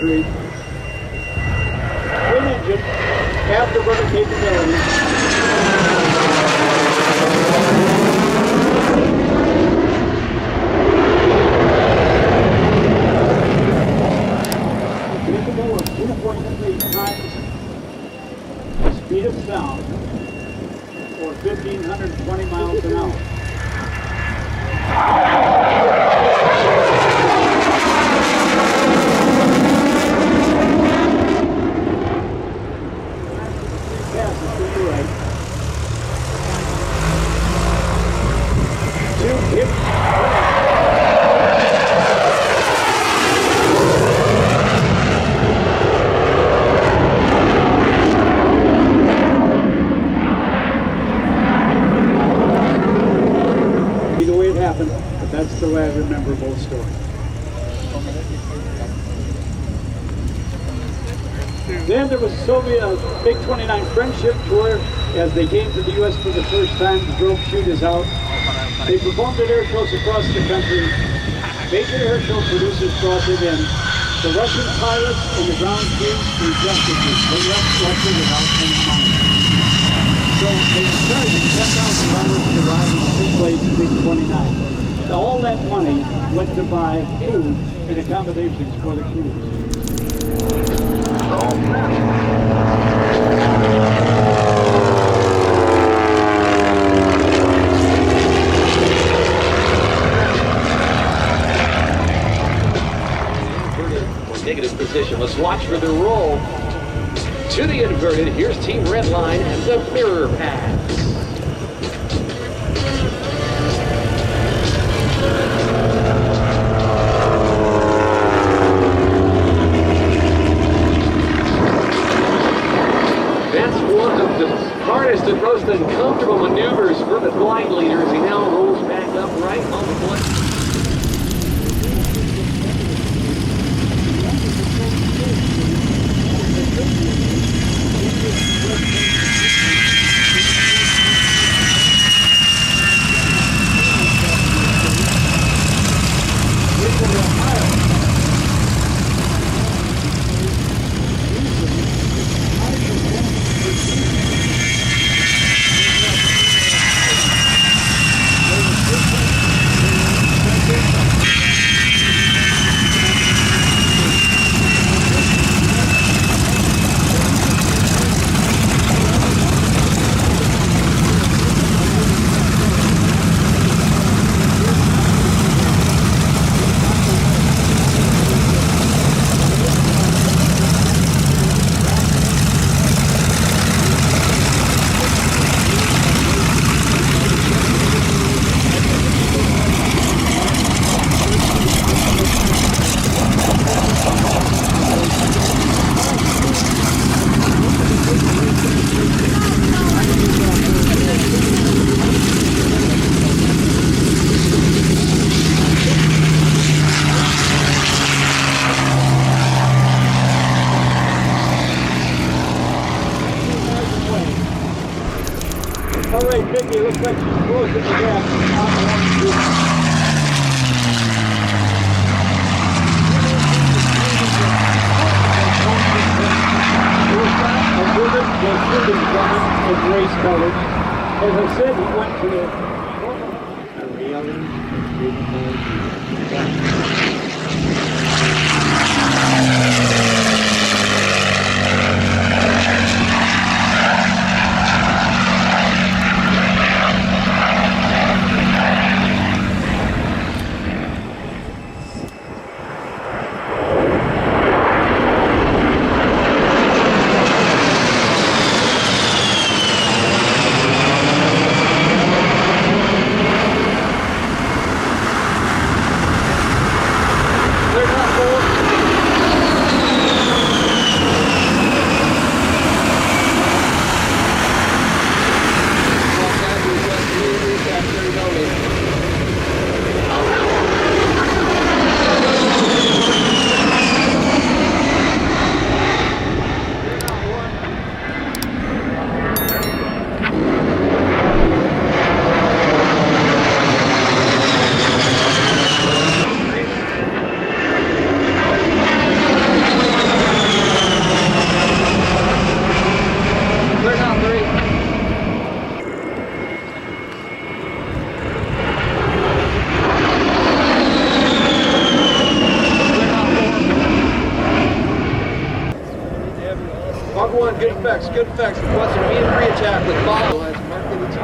country. Twin engine, afterburner capability. Capable of 2.3 times the speed of sound, or 1,520 miles an hour. Passes to the right. Two hips. But that's the way I remember both stories. Then there was Soviet MiG-29 friendship tour as they came to the U.S. for the first time. The drone shooters out. They performed at air shows across the country. Major air show producers brought them in. The Russian pilots and the ground crews rejected this. They left Russia without any money. So they charged $10,000 to ride in the two-place MiG-29. All that money went to buy food and accommodations for the crews. Negative position. Let's watch for the roll to the inverted. Here's Team Redline and the mirror pass. Hardest and most uncomfortable maneuvers for the flight leader as he now rolls back upright on the plane. All right, Vicky, looks like she's closing the gap. In race colors. As I said, he went to the good effects. Requesting immediate re-attack with follow as marked in the team.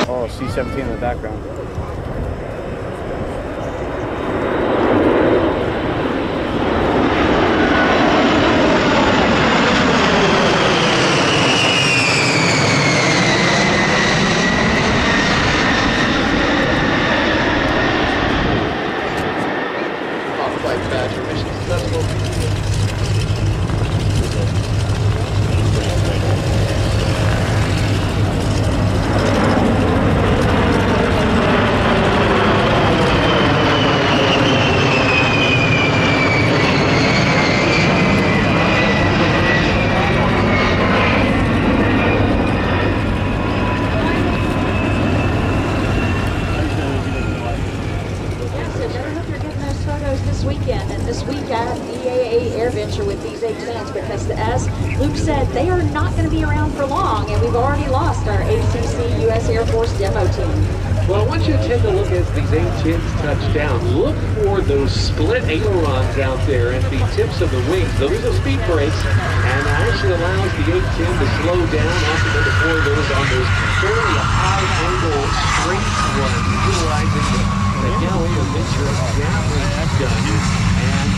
Oh, C-17 in the background. Flight badge, mission successful. Weekend and this week at EAA Air Venture with these A-10s, because as Luke said, they are not going to be around for long, and we've already lost our ACC U.S. Air Force demo team. Well, once you take a look at these A-10s touch down, look for those split ailerons out there at the tips of the wings. Those are speed brakes, and that actually allows the A-10 to slow down after the deploy those on those fairly high-angle straight runs, utilizing the galley of venture javelin gun. And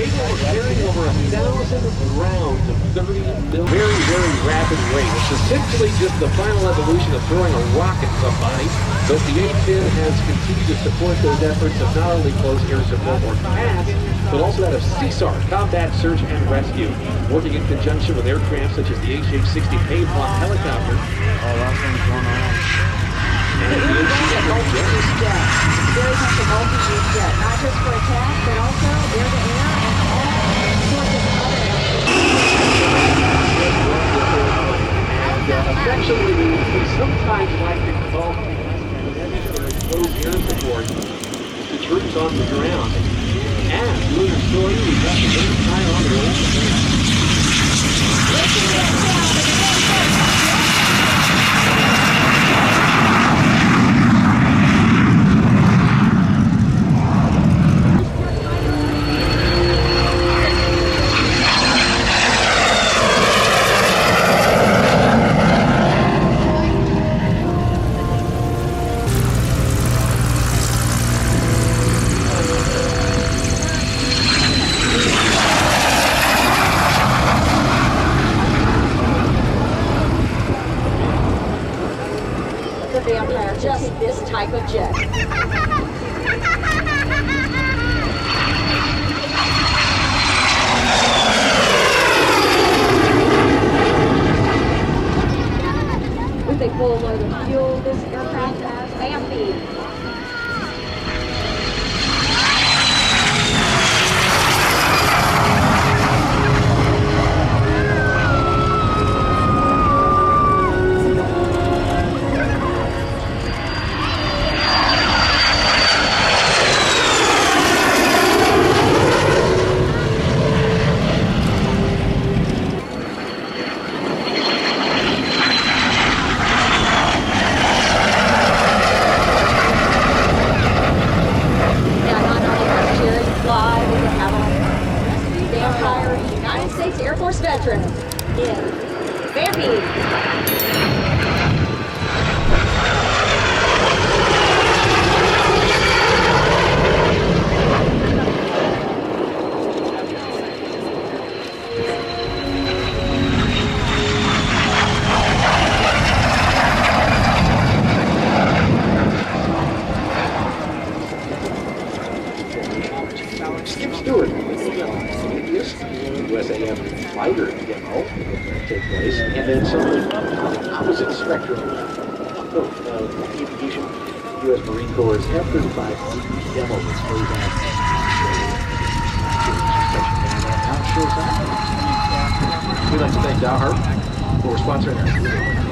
people are carrying over 1,000 rounds of 30 mil. Very, very rapid rate. It's essentially just the final evolution of throwing a rock at somebody, but the A-10 has continued to support those efforts of not only close air support or CAS, but also that of CSAR, Combat Search and Rescue, working in conjunction with aircraft such as the HH-60 Pavlov helicopter. Oh, last one's going on. It really is a multi-use jet. Very much a multi-use jet, not just for attack, but also air-to-air and all sorts of other And affectionately, we sometimes like to call close air support the troops on the ground. And moving story, we've got the main tire on the roll. the vampire, just this type of jet. With a full load of fuel, this aircraft has Bambi. Air Force veteran in Bambi. Skip Stewart, USAF fighter demo take place, and then some of the opposite spectrum of aviation, U.S. Marine Corps' F-35 demo that goes on. We'd like to thank Dow Hart for sponsoring our